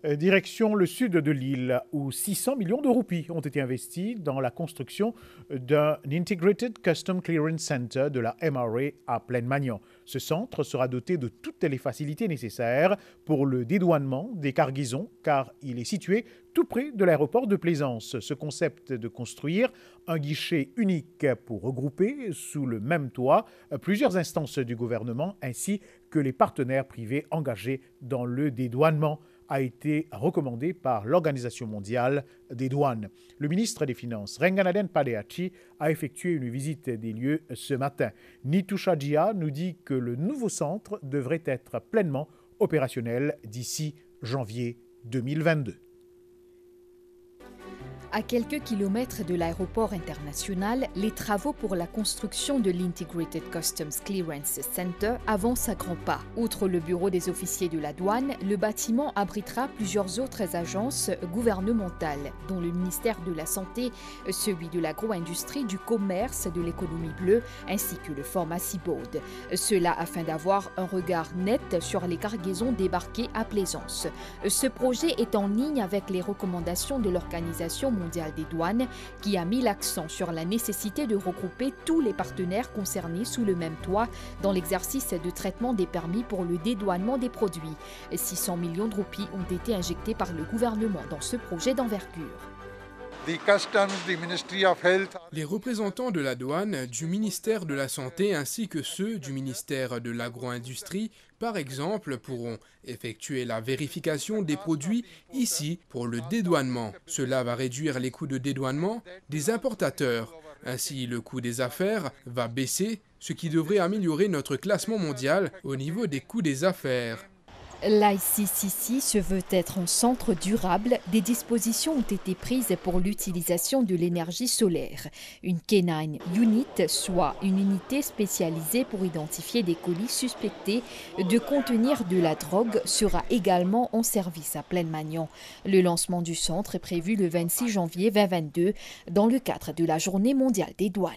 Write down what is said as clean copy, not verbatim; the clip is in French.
Direction le sud de l'île, où 600 millions de roupies ont été investis dans la construction d'un Integrated Custom Clearance Center de la MRA à Plaine-Magnan. Ce centre sera doté de toutes les facilités nécessaires pour le dédouanement des cargaisons, car il est situé tout près de l'aéroport de Plaisance. Ce concept de construire un guichet unique pour regrouper sous le même toit plusieurs instances du gouvernement ainsi que les partenaires privés engagés dans le dédouanement a été recommandé par l'Organisation mondiale des douanes. Le ministre des Finances, Renganaden Padehachi, a effectué une visite des lieux ce matin. Nitusha Jia nous dit que le nouveau centre devrait être pleinement opérationnel d'ici janvier 2022. À quelques kilomètres de l'aéroport international, les travaux pour la construction de l'Integrated Customs Clearance Center avancent à grands pas. Outre le bureau des officiers de la douane, le bâtiment abritera plusieurs autres agences gouvernementales, dont le ministère de la Santé, celui de l'agro-industrie, du commerce, de l'économie bleue, ainsi que le Pharmacy Board. Cela afin d'avoir un regard net sur les cargaisons débarquées à Plaisance. Ce projet est en ligne avec les recommandations de l'Organisation mondiale des douanes qui a mis l'accent sur la nécessité de regrouper tous les partenaires concernés sous le même toit dans l'exercice de traitement des permis pour le dédouanement des produits. 600 millions de roupies ont été injectés par le gouvernement dans ce projet d'envergure. Les représentants de la douane, du ministère de la Santé ainsi que ceux du ministère de l'Agro-industrie, par exemple, pourront effectuer la vérification des produits ici pour le dédouanement. Cela va réduire les coûts de dédouanement des importateurs. Ainsi, le coût des affaires va baisser, ce qui devrait améliorer notre classement mondial au niveau des coûts des affaires. L'ICCC se veut être un centre durable. Des dispositions ont été prises pour l'utilisation de l'énergie solaire. Une Canine Unit, soit une unité spécialisée pour identifier des colis suspectés de contenir de la drogue, sera également en service à Plaine-Magnan. Le lancement du centre est prévu le 26 janvier 2022 dans le cadre de la Journée mondiale des douanes.